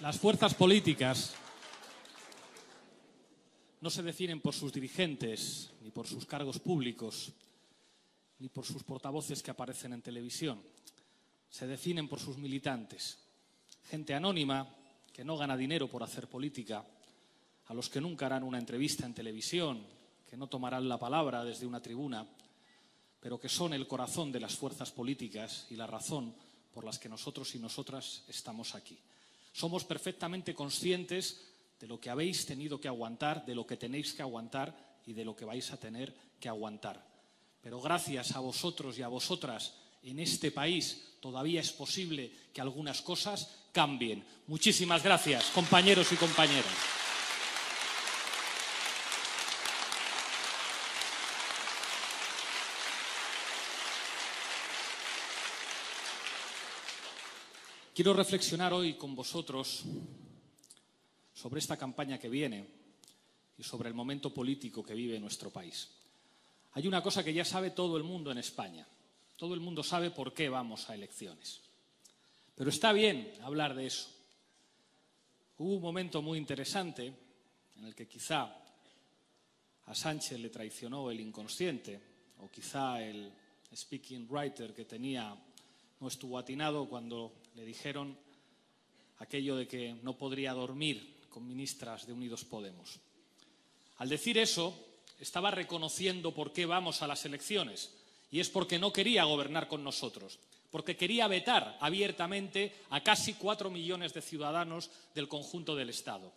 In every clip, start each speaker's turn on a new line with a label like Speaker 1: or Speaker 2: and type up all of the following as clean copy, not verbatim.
Speaker 1: Las fuerzas políticas no se definen por sus dirigentes, ni por sus cargos públicos, ni por sus portavoces que aparecen en televisión. Se definen por sus militantes. Gente anónima que no gana dinero por hacer política, a los que nunca harán una entrevista en televisión, que no tomarán la palabra desde una tribuna, pero que son el corazón de las fuerzas políticas y la razón por las que nosotros y nosotras estamos aquí. Somos perfectamente conscientes de lo que habéis tenido que aguantar, de lo que tenéis que aguantar y de lo que vais a tener que aguantar. Pero gracias a vosotros y a vosotras, en este país todavía es posible que algunas cosas cambien. Muchísimas gracias, compañeros y compañeras. Quiero reflexionar hoy con vosotros sobre esta campaña que viene y sobre el momento político que vive nuestro país. Hay una cosa que ya sabe todo el mundo en España. Todo el mundo sabe por qué vamos a elecciones. Pero está bien hablar de eso. Hubo un momento muy interesante en el que quizá a Sánchez le traicionó el inconsciente, o quizá el speaking writer que tenía no estuvo atinado cuando le dijeron aquello de que no podría dormir con ministras de Unidos Podemos. Al decir eso, estaba reconociendo por qué vamos a las elecciones, y es porque no quería gobernar con nosotros, porque quería vetar abiertamente a casi 4 millones de ciudadanos del conjunto del Estado.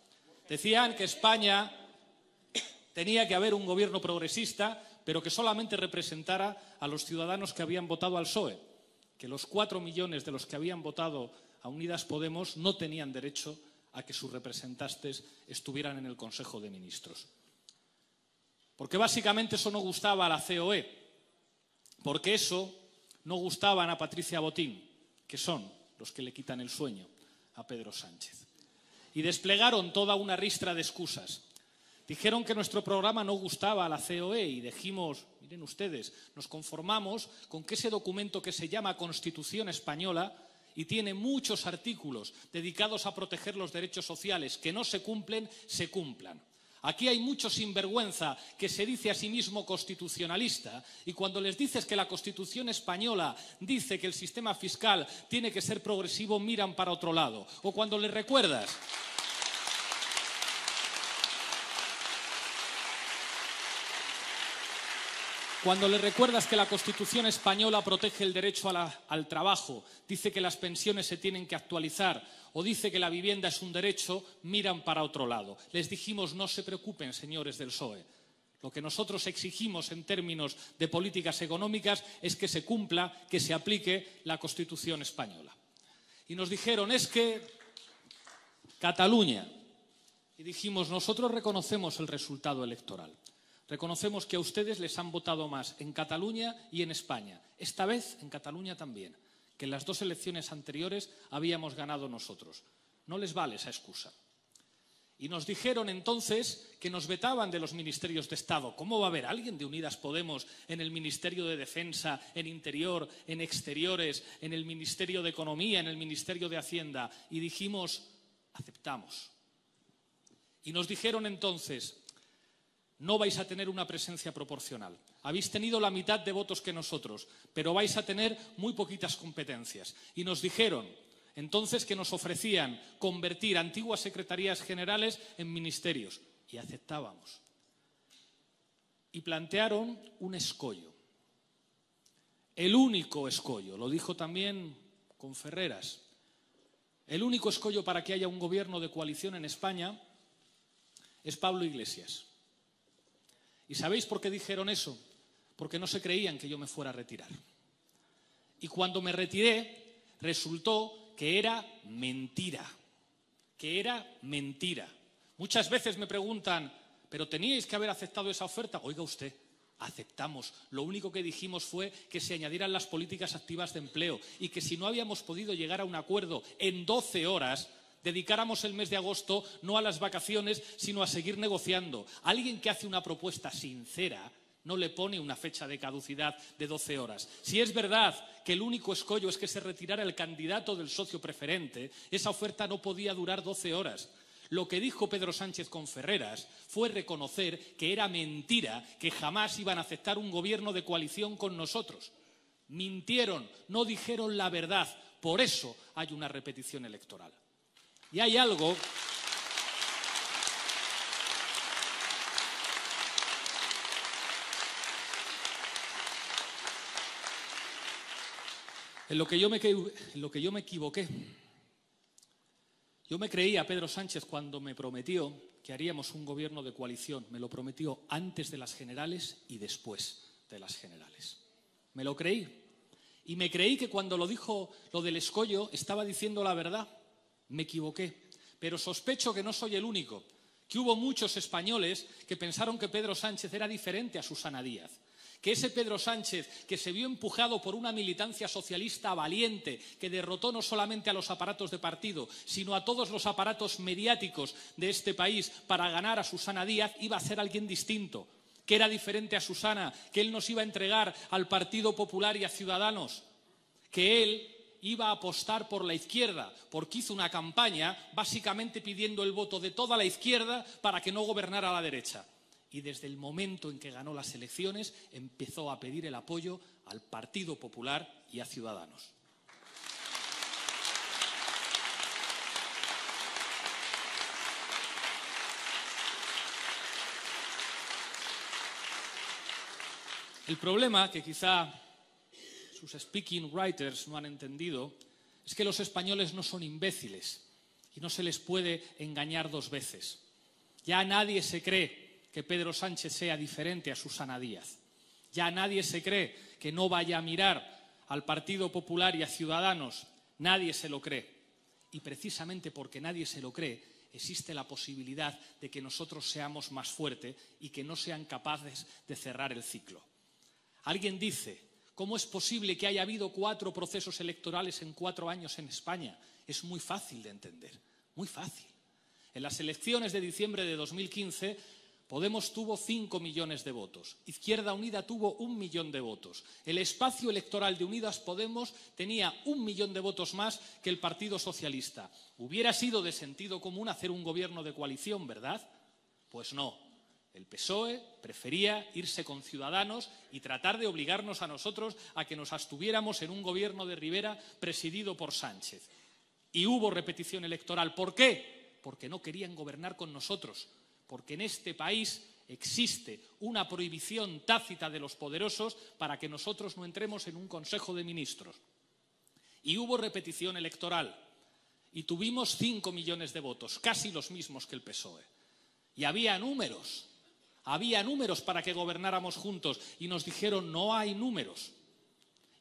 Speaker 1: Decían que España tenía que haber un gobierno progresista, pero que solamente representara a los ciudadanos que habían votado al PSOE, que los 4 millones de los que habían votado a Unidas Podemos no tenían derecho a que sus representantes estuvieran en el Consejo de Ministros. Porque básicamente eso no gustaba a la COE, porque eso no gustaba a Ana Patricia Botín, que son los que le quitan el sueño a Pedro Sánchez. Y desplegaron toda una ristra de excusas. Dijeron que nuestro programa no gustaba a la COE y dijimos, miren ustedes, nos conformamos con que ese documento que se llama Constitución Española y tiene muchos artículos dedicados a proteger los derechos sociales que no se cumplen, se cumplan. Aquí hay mucho sinvergüenza que se dice a sí mismo constitucionalista y cuando les dices que la Constitución española dice que el sistema fiscal tiene que ser progresivo, miran para otro lado. O cuando les recuerdas que la Constitución española protege el derecho al trabajo, dice que las pensiones se tienen que actualizar o dice que la vivienda es un derecho, miran para otro lado. Les dijimos, no se preocupen, señores del PSOE. Lo que nosotros exigimos en términos de políticas económicas es que se cumpla, que se aplique la Constitución española. Y nos dijeron, es que Cataluña. Y dijimos, nosotros reconocemos el resultado electoral. Reconocemos que a ustedes les han votado más en Cataluña y en España. Esta vez en Cataluña también, que en las 2 elecciones anteriores habíamos ganado nosotros. No les vale esa excusa. Y nos dijeron entonces que nos vetaban de los ministerios de Estado. ¿Cómo va a haber alguien de Unidas Podemos en el Ministerio de Defensa, en Interior, en Exteriores, en el Ministerio de Economía, en el Ministerio de Hacienda? Y dijimos, aceptamos. Y nos dijeron entonces, no vais a tener una presencia proporcional. Habéis tenido la mitad de votos que nosotros, pero vais a tener muy poquitas competencias. Y nos dijeron entonces que nos ofrecían convertir antiguas secretarías generales en ministerios. Y aceptábamos. Y plantearon un escollo. El único escollo, lo dijo también con Ferreras, el único escollo para que haya un gobierno de coalición en España es Pablo Iglesias. ¿Y sabéis por qué dijeron eso? Porque no se creían que yo me fuera a retirar. Y cuando me retiré, resultó que era mentira. Que era mentira. Muchas veces me preguntan, ¿pero teníais que haber aceptado esa oferta? Oiga usted, aceptamos. Lo único que dijimos fue que se añadieran las políticas activas de empleo y que si no habíamos podido llegar a un acuerdo en 12 horas, dedicáramos el mes de agosto no a las vacaciones, sino a seguir negociando. Alguien que hace una propuesta sincera No le pone una fecha de caducidad de 12 horas. Si es verdad que el único escollo es que se retirara el candidato del socio preferente, esa oferta no podía durar 12 horas. Lo que dijo Pedro Sánchez con Ferreras fue reconocer que era mentira, que jamás iban a aceptar un gobierno de coalición con nosotros. Mintieron, no dijeron la verdad. Por eso hay una repetición electoral. Y hay algo en lo que yo me equivoqué. Yo me creía a Pedro Sánchez cuando me prometió que haríamos un gobierno de coalición. Me lo prometió antes de las generales y después de las generales. Me lo creí. Y me creí que cuando lo dijo lo del escollo estaba diciendo la verdad. Me equivoqué. Pero sospecho que no soy el único, que hubo muchos españoles que pensaron que Pedro Sánchez era diferente a Susana Díaz. Que ese Pedro Sánchez, que se vio empujado por una militancia socialista valiente, que derrotó no solamente a los aparatos de partido, sino a todos los aparatos mediáticos de este país para ganar a Susana Díaz, iba a ser alguien distinto, que era diferente a Susana, que él nos iba a entregar al Partido Popular y a Ciudadanos, que él iba a apostar por la izquierda, porque hizo una campaña básicamente pidiendo el voto de toda la izquierda para que no gobernara la derecha. Y desde el momento en que ganó las elecciones empezó a pedir el apoyo al Partido Popular y a Ciudadanos. El problema que quizá sus speaking writers no han entendido es que los españoles no son imbéciles y no se les puede engañar dos veces. Ya nadie se cree que Pedro Sánchez sea diferente a Susana Díaz. Ya nadie se cree que no vaya a mirar al Partido Popular y a Ciudadanos. Nadie se lo cree. Y precisamente porque nadie se lo cree, existe la posibilidad de que nosotros seamos más fuertes y que no sean capaces de cerrar el ciclo. Alguien dice, ¿cómo es posible que haya habido 4 procesos electorales en 4 años en España? Es muy fácil de entender, muy fácil. En las elecciones de diciembre de 2015, Podemos tuvo 5 millones de votos, Izquierda Unida tuvo 1 millón de votos. El espacio electoral de Unidas Podemos tenía 1 millón de votos más que el Partido Socialista. Hubiera sido de sentido común hacer un gobierno de coalición, ¿verdad? Pues no. El PSOE prefería irse con Ciudadanos y tratar de obligarnos a nosotros a que nos abstuviéramos en un gobierno de Rivera presidido por Sánchez. Y hubo repetición electoral. ¿Por qué? Porque no querían gobernar con nosotros. Porque en este país existe una prohibición tácita de los poderosos para que nosotros no entremos en un Consejo de Ministros. Y hubo repetición electoral y tuvimos 5 millones de votos, casi los mismos que el PSOE. Y había números para que gobernáramos juntos y nos dijeron no hay números.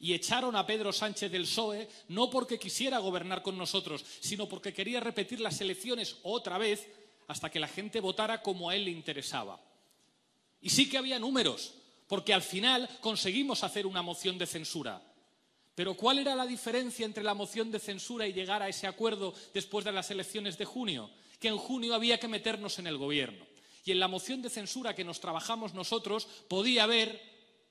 Speaker 1: Y echaron a Pedro Sánchez del PSOE no porque quisiera gobernar con nosotros, sino porque quería repetir las elecciones otra vez hasta que la gente votara como a él le interesaba. Y sí que había números, porque al final conseguimos hacer una moción de censura. Pero ¿cuál era la diferencia entre la moción de censura y llegar a ese acuerdo después de las elecciones de junio? Que en junio había que meternos en el gobierno. Y en la moción de censura que nos trabajamos nosotros podía haber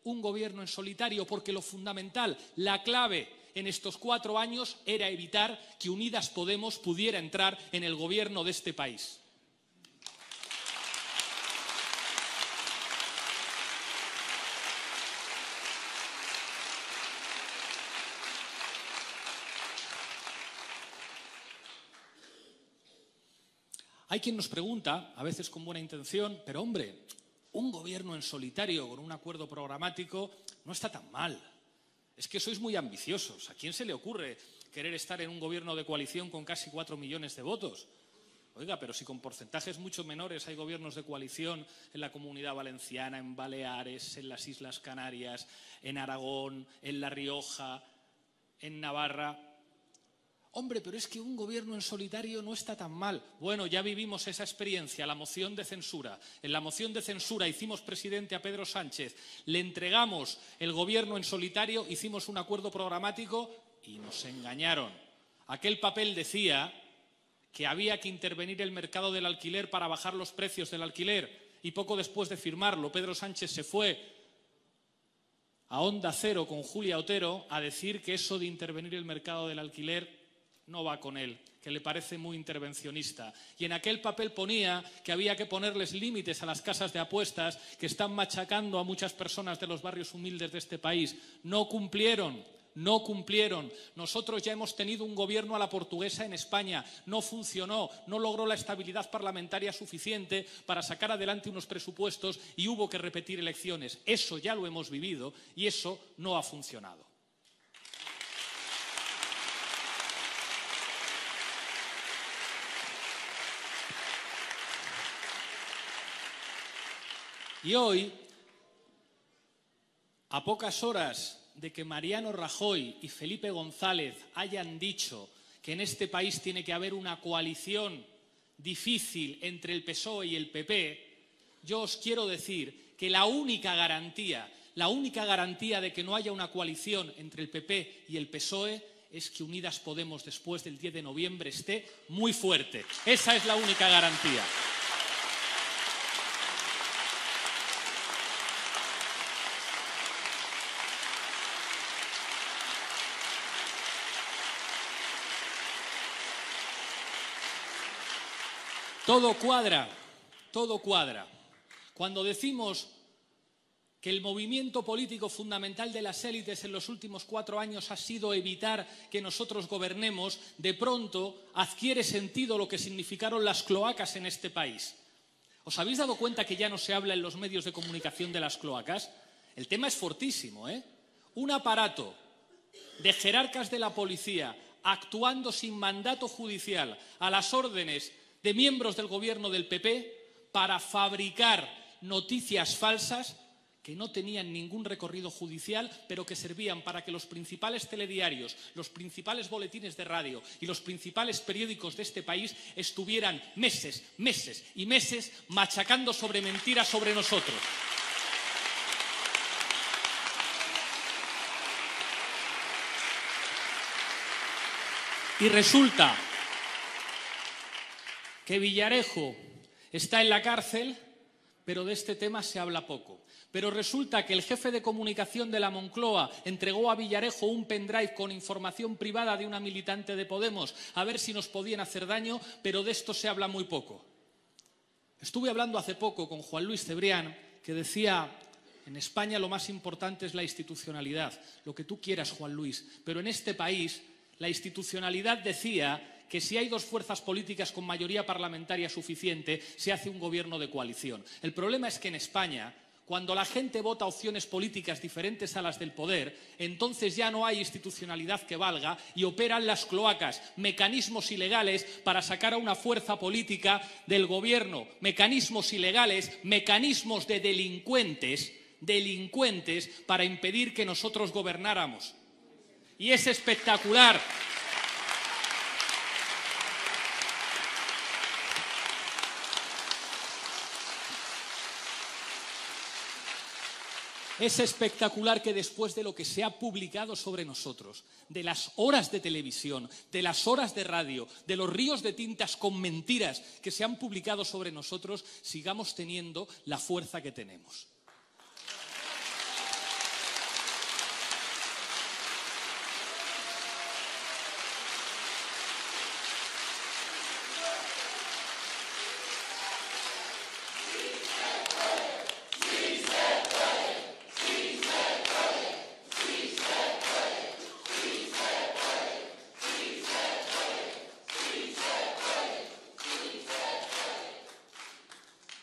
Speaker 1: un gobierno en solitario, porque lo fundamental, la clave en estos 4 años era evitar que Unidas Podemos pudiera entrar en el gobierno de este país. Hay quien nos pregunta, a veces con buena intención, pero hombre, un gobierno en solitario con un acuerdo programático no está tan mal. Es que sois muy ambiciosos. ¿A quién se le ocurre querer estar en un gobierno de coalición con casi 4 millones de votos? Oiga, pero si con porcentajes mucho menores hay gobiernos de coalición en la Comunidad Valenciana, en Baleares, en las Islas Canarias, en Aragón, en La Rioja, en Navarra. Hombre, pero es que un gobierno en solitario no está tan mal. Bueno, ya vivimos esa experiencia, la moción de censura. En la moción de censura hicimos presidente a Pedro Sánchez, le entregamos el gobierno en solitario, hicimos un acuerdo programático y nos engañaron. Aquel papel decía que había que intervenir el mercado del alquiler para bajar los precios del alquiler y poco después de firmarlo, Pedro Sánchez se fue a Onda Cero con Julia Otero a decir que eso de intervenir el mercado del alquiler no va con él, que le parece muy intervencionista. Y en aquel papel ponía que había que ponerles límites a las casas de apuestas que están machacando a muchas personas de los barrios humildes de este país. No cumplieron. No cumplieron. Nosotros ya hemos tenido un gobierno a la portuguesa en España. No funcionó, no logró la estabilidad parlamentaria suficiente para sacar adelante unos presupuestos y hubo que repetir elecciones. Eso ya lo hemos vivido y eso no ha funcionado. Y hoy, a pocas horas de que Mariano Rajoy y Felipe González hayan dicho que en este país tiene que haber una coalición difícil entre el PSOE y el PP, yo os quiero decir que la única garantía de que no haya una coalición entre el PP y el PSOE es que Unidas Podemos después del 10 de noviembre esté muy fuerte. Esa es la única garantía. Todo cuadra, todo cuadra. Cuando decimos que el movimiento político fundamental de las élites en los últimos 4 años ha sido evitar que nosotros gobernemos, de pronto adquiere sentido lo que significaron las cloacas en este país. ¿Os habéis dado cuenta que ya no se habla en los medios de comunicación de las cloacas? El tema es fortísimo, ¿eh? Un aparato de jerarcas de la policía actuando sin mandato judicial a las órdenes de miembros del gobierno del PP para fabricar noticias falsas que no tenían ningún recorrido judicial, pero que servían para que los principales telediarios, los principales boletines de radio y los principales periódicos de este país estuvieran meses y meses machacando sobre mentiras sobre nosotros. Y resulta que Villarejo está en la cárcel, pero de este tema se habla poco. Pero resulta que el jefe de comunicación de la Moncloa entregó a Villarejo un pendrive con información privada de una militante de Podemos a ver si nos podían hacer daño, pero de esto se habla muy poco. Estuve hablando hace poco con Juan Luis Cebrián, que decía: en España lo más importante es la institucionalidad. Lo que tú quieras, Juan Luis, pero en este país la institucionalidad decía que si hay 2 fuerzas políticas con mayoría parlamentaria suficiente, se hace un gobierno de coalición. El problema es que en España, cuando la gente vota opciones políticas diferentes a las del poder, entonces ya no hay institucionalidad que valga y operan las cloacas, mecanismos ilegales para sacar a una fuerza política del gobierno, mecanismos ilegales, mecanismos de delincuentes para impedir que nosotros gobernáramos. Y es espectacular. Es espectacular que después de lo que se ha publicado sobre nosotros, de las horas de televisión, de las horas de radio, de los ríos de tintas con mentiras que se han publicado sobre nosotros, sigamos teniendo la fuerza que tenemos.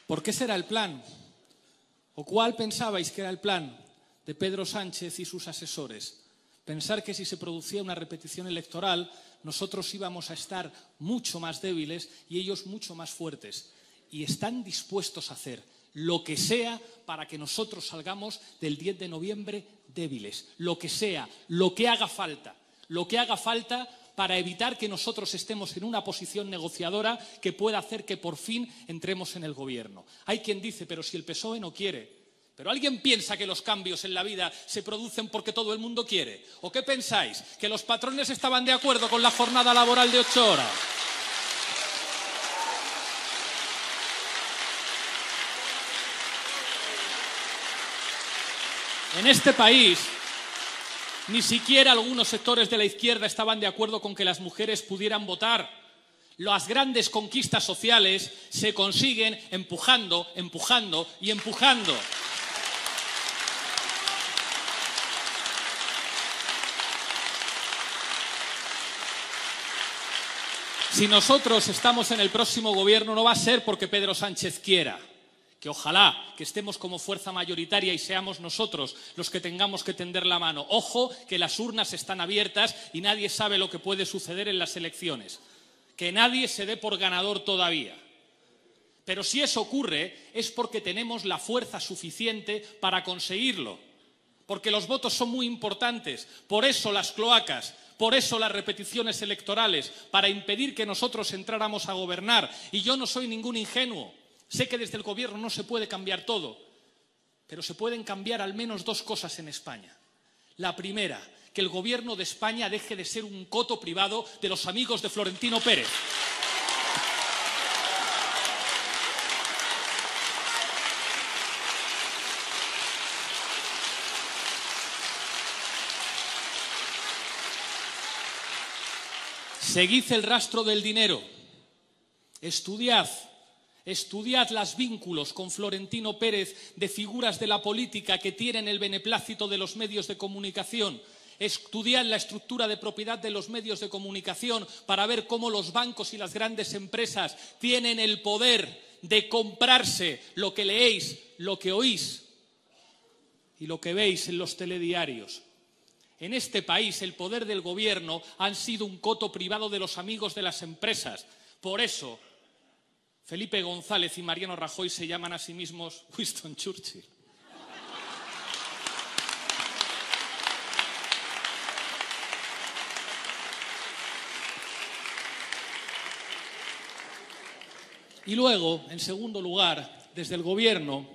Speaker 1: ¿Por qué será el plan? ¿O cuál pensabais que era el plan de Pedro Sánchez y sus asesores? Pensar que si se producía una repetición electoral, nosotros íbamos a estar mucho más débiles y ellos mucho más fuertes. Y están dispuestos a hacer lo que sea para que nosotros salgamos del 10 de noviembre débiles. Lo que sea, lo que haga falta. Lo que haga falta para evitar que nosotros estemos en una posición negociadora que pueda hacer que por fin entremos en el gobierno. Hay quien dice, pero si el PSOE no quiere. ¿Pero alguien piensa que los cambios en la vida se producen porque todo el mundo quiere? ¿O qué pensáis? ¿Que los patrones estaban de acuerdo con la jornada laboral de 8 horas? En este país, ni siquiera algunos sectores de la izquierda estaban de acuerdo con que las mujeres pudieran votar. Las grandes conquistas sociales se consiguen empujando, empujando y empujando. Si nosotros estamos en el próximo gobierno, no va a ser porque Pedro Sánchez quiera, que ojalá que estemos como fuerza mayoritaria y seamos nosotros los que tengamos que tender la mano. Ojo, que las urnas están abiertas y nadie sabe lo que puede suceder en las elecciones. Que nadie se dé por ganador todavía. Pero si eso ocurre es porque tenemos la fuerza suficiente para conseguirlo. Porque los votos son muy importantes. Por eso las cloacas. Por eso las repeticiones electorales, para impedir que nosotros entráramos a gobernar. Y yo no soy ningún ingenuo. Sé que desde el gobierno no se puede cambiar todo, pero se pueden cambiar al menos dos cosas en España. La primera, que el gobierno de España deje de ser un coto privado de los amigos de Florentino Pérez. Seguid el rastro del dinero. Estudiad los vínculos con Florentino Pérez de figuras de la política que tienen el beneplácito de los medios de comunicación. Estudiad la estructura de propiedad de los medios de comunicación para ver cómo los bancos y las grandes empresas tienen el poder de comprarse lo que leéis, lo que oís y lo que veis en los telediarios. En este país el poder del gobierno ha sido un coto privado de los amigos de las empresas. Por eso Felipe González y Mariano Rajoy se llaman a sí mismos Winston Churchill. Y luego, en segundo lugar, desde el gobierno,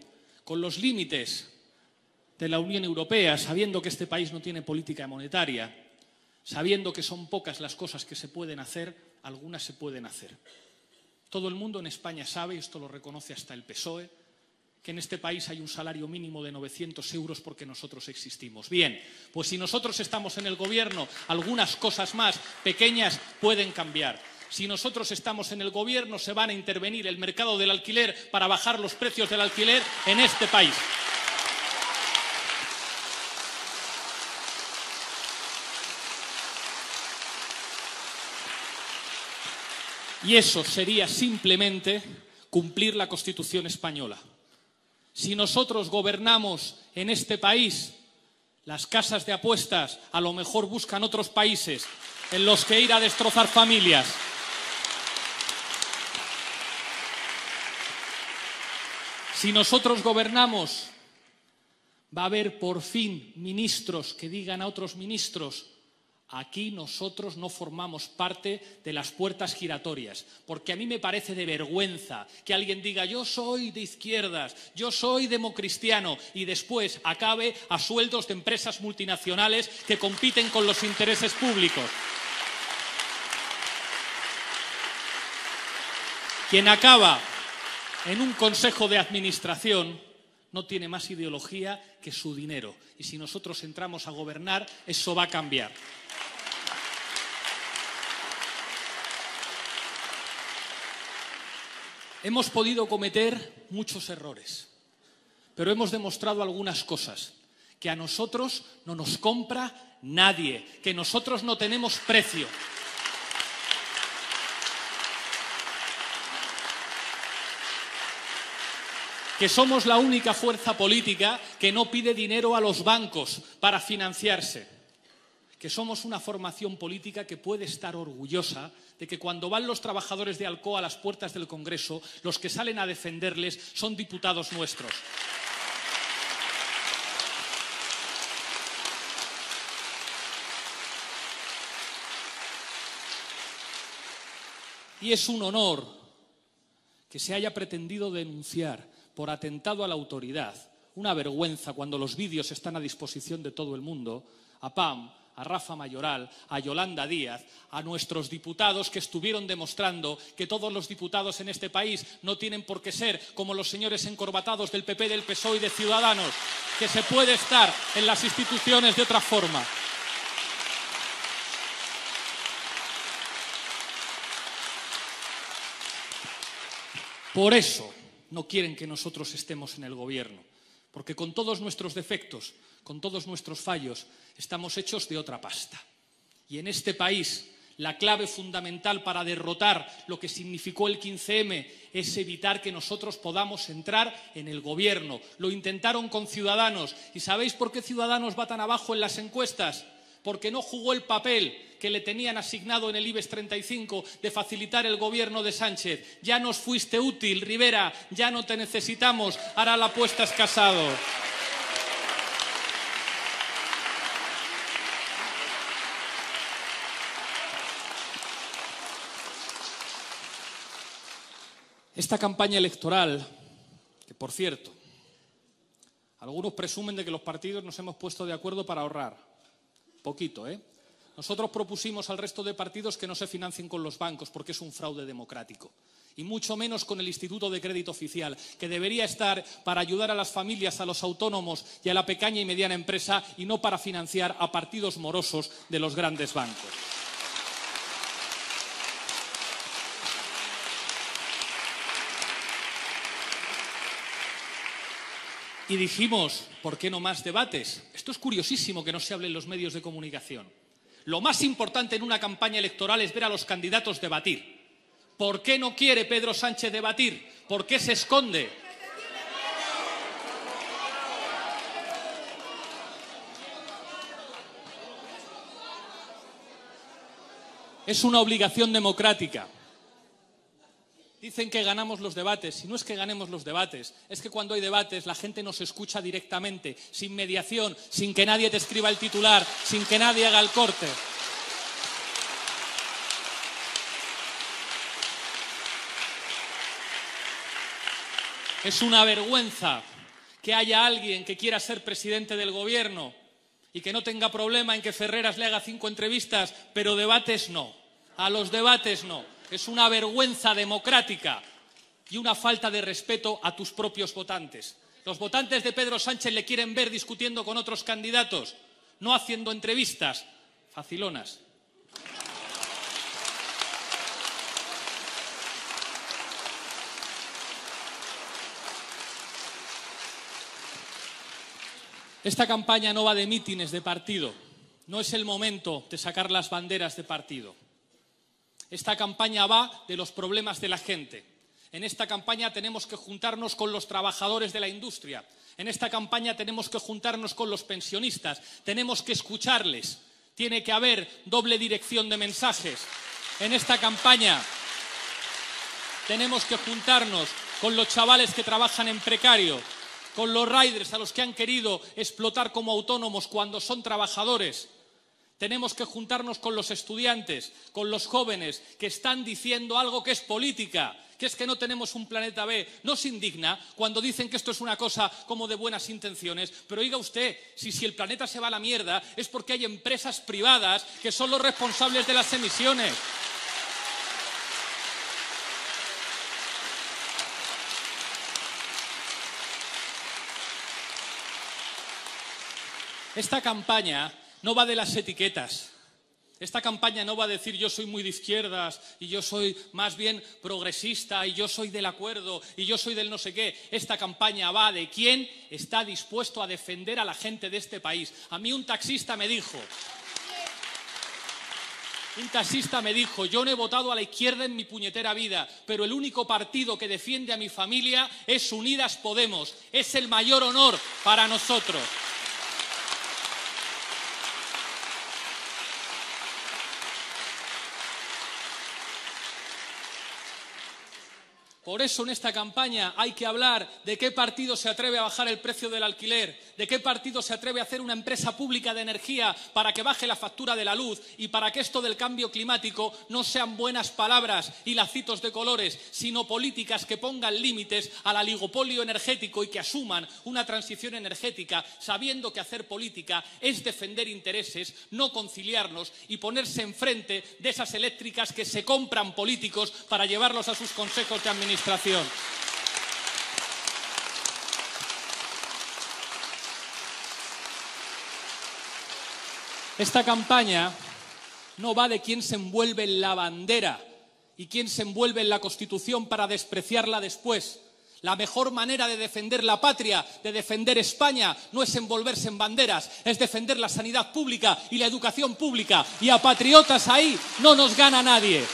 Speaker 1: con los límites de la Unión Europea, sabiendo que este país no tiene política monetaria, sabiendo que son pocas las cosas que se pueden hacer, algunas se pueden hacer. Todo el mundo en España sabe, y esto lo reconoce hasta el PSOE, que en este país hay un salario mínimo de 900 euros porque nosotros existimos. Bien, pues si nosotros estamos en el gobierno, algunas cosas más pequeñas pueden cambiar. Si nosotros estamos en el gobierno, se van a intervenir el mercado del alquiler para bajar los precios del alquiler en este país. Y eso sería simplemente cumplir la Constitución española. Si nosotros gobernamos en este país, las casas de apuestas a lo mejor buscan otros países en los que ir a destrozar familias. Si nosotros gobernamos, va a haber por fin ministros que digan a otros ministros: aquí nosotros no formamos parte de las puertas giratorias, porque a mí me parece de vergüenza que alguien diga yo soy de izquierdas, yo soy democristiano y después acabe a sueldos de empresas multinacionales que compiten con los intereses públicos. Quien acaba en un consejo de administración no tiene más ideología que su dinero. Y si nosotros entramos a gobernar, eso va a cambiar. Hemos podido cometer muchos errores, pero hemos demostrado algunas cosas. Que a nosotros no nos compra nadie, que nosotros no tenemos precio. Que somos la única fuerza política que no pide dinero a los bancos para financiarse. Que somos una formación política que puede estar orgullosa de que cuando van los trabajadores de Alcoa a las puertas del Congreso, los que salen a defenderles son diputados nuestros. Y es un honor que se haya pretendido denunciar por atentado a la autoridad, una vergüenza cuando los vídeos están a disposición de todo el mundo, a PAM, a Rafa Mayoral, a Yolanda Díaz, a nuestros diputados que estuvieron demostrando que todos los diputados en este país no tienen por qué ser como los señores encorbatados del PP, del PSOE y de Ciudadanos, que se puede estar en las instituciones de otra forma. Por eso no quieren que nosotros estemos en el gobierno, porque con todos nuestros defectos, con todos nuestros fallos, estamos hechos de otra pasta. Y en este país, la clave fundamental para derrotar lo que significó el 15M es evitar que nosotros podamos entrar en el gobierno. Lo intentaron con Ciudadanos. ¿Y sabéis por qué Ciudadanos va tan abajo en las encuestas? Porque no jugó el papel que le tenían asignado en el IBEX 35 de facilitar el gobierno de Sánchez. Ya nos fuiste útil, Rivera, ya no te necesitamos, ahora la apuesta es Casado. Esta campaña electoral, que por cierto, algunos presumen de que los partidos nos hemos puesto de acuerdo para ahorrar. Poquito, ¿eh? Nosotros propusimos al resto de partidos que no se financien con los bancos porque es un fraude democrático. Y mucho menos con el Instituto de Crédito Oficial, que debería estar para ayudar a las familias, a los autónomos y a la pequeña y mediana empresa y no para financiar a partidos morosos de los grandes bancos. Y dijimos, ¿por qué no más debates? Esto es curiosísimo que no se hable en los medios de comunicación. Lo más importante en una campaña electoral es ver a los candidatos debatir. ¿Por qué no quiere Pedro Sánchez debatir? ¿Por qué se esconde? Es una obligación democrática. Dicen que ganamos los debates, y no es que ganemos los debates, es que cuando hay debates la gente nos escucha directamente, sin mediación, sin que nadie te escriba el titular, sin que nadie haga el corte. Es una vergüenza que haya alguien que quiera ser presidente del gobierno y que no tenga problema en que Ferreras le haga 5 entrevistas, pero debates no. A los debates no. Es una vergüenza democrática y una falta de respeto a tus propios votantes. Los votantes de Pedro Sánchez le quieren ver discutiendo con otros candidatos, no haciendo entrevistas facilonas. Esta campaña no va de mítines de partido. No es el momento de sacar las banderas de partido. Esta campaña va de los problemas de la gente. En esta campaña tenemos que juntarnos con los trabajadores de la industria. En esta campaña tenemos que juntarnos con los pensionistas. Tenemos que escucharles. Tiene que haber doble dirección de mensajes. En esta campaña tenemos que juntarnos con los chavales que trabajan en precario, con los riders a los que han querido explotar como autónomos cuando son trabajadores. Tenemos que juntarnos con los estudiantes, con los jóvenes que están diciendo algo que es política, que es que no tenemos un planeta B. No se indigna cuando dicen que esto es una cosa como de buenas intenciones, pero oiga usted, si el planeta se va a la mierda es porque hay empresas privadas que son los responsables de las emisiones. Esta campaña no va de las etiquetas. Esta campaña no va a decir yo soy muy de izquierdas y yo soy más bien progresista y yo soy del acuerdo y yo soy del no sé qué. Esta campaña va de quién está dispuesto a defender a la gente de este país. A mí un taxista me dijo, yo no he votado a la izquierda en mi puñetera vida, pero el único partido que defiende a mi familia es Unidas Podemos. Es el mayor honor para nosotros. Por eso en esta campaña hay que hablar de qué partido se atreve a bajar el precio del alquiler, de qué partido se atreve a hacer una empresa pública de energía para que baje la factura de la luz y para que esto del cambio climático no sean buenas palabras y lacitos de colores, sino políticas que pongan límites al oligopolio energético y que asuman una transición energética sabiendo que hacer política es defender intereses, no conciliarnos y ponerse enfrente de esas eléctricas que se compran políticos para llevarlos a sus consejos de administración. Esta campaña no va de quién se envuelve en la bandera y quién se envuelve en la Constitución para despreciarla después. La mejor manera de defender la patria, de defender España, no es envolverse en banderas, es defender la sanidad pública y la educación pública. Y a patriotas ahí no nos gana nadie.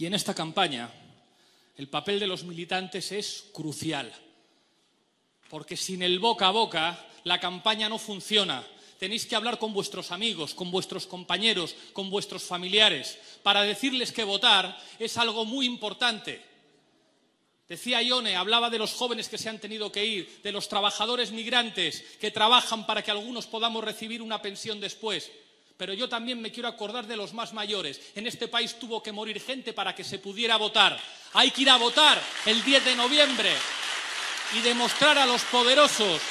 Speaker 1: Y en esta campaña el papel de los militantes es crucial, porque sin el boca a boca la campaña no funciona. Tenéis que hablar con vuestros amigos, con vuestros compañeros, con vuestros familiares, para decirles que votar es algo muy importante. Decía Ione, hablaba de los jóvenes que se han tenido que ir, de los trabajadores migrantes que trabajan para que algunos podamos recibir una pensión después. Pero yo también me quiero acordar de los más mayores. En este país tuvo que morir gente para que se pudiera votar. Hay que ir a votar el 10 de noviembre y demostrar a los poderosos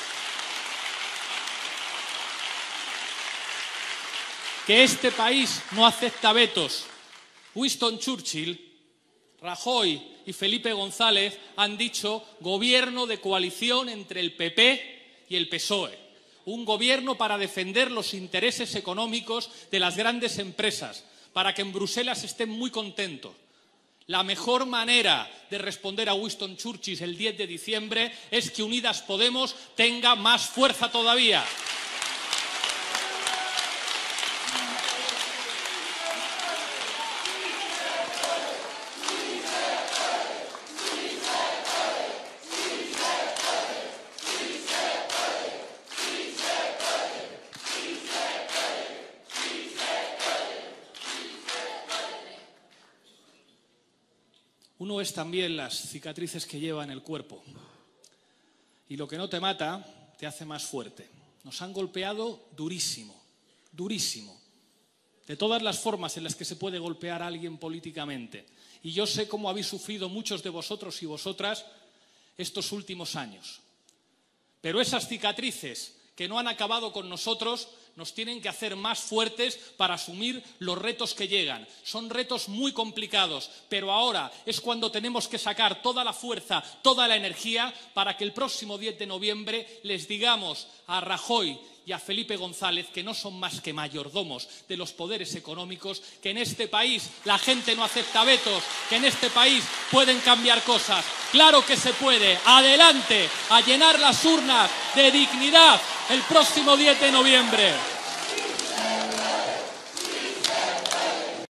Speaker 1: que este país no acepta vetos. Winston Churchill, Rajoy y Felipe González han dicho gobierno de coalición entre el PP y el PSOE. Un gobierno para defender los intereses económicos de las grandes empresas, para que en Bruselas estén muy contentos. La mejor manera de responder a Winston Churchill el 10 de diciembre es que Unidas Podemos tenga más fuerza todavía. Uno es también las cicatrices que lleva en el cuerpo. Y lo que no te mata, te hace más fuerte. Nos han golpeado durísimo, durísimo. De todas las formas en las que se puede golpear a alguien políticamente. Y yo sé cómo habéis sufrido muchos de vosotros y vosotras estos últimos años. Pero esas cicatrices que no han acabado con nosotros nos tienen que hacer más fuertes para asumir los retos que llegan. Son retos muy complicados, pero ahora es cuando tenemos que sacar toda la fuerza, toda la energía para que el próximo 10 de noviembre les digamos a Rajoy y a Felipe González que no son más que mayordomos de los poderes económicos, que en este país la gente no acepta vetos, que en este país pueden cambiar cosas. ¡Claro que se puede! ¡Adelante! A llenar las urnas de dignidad el próximo 10 de noviembre.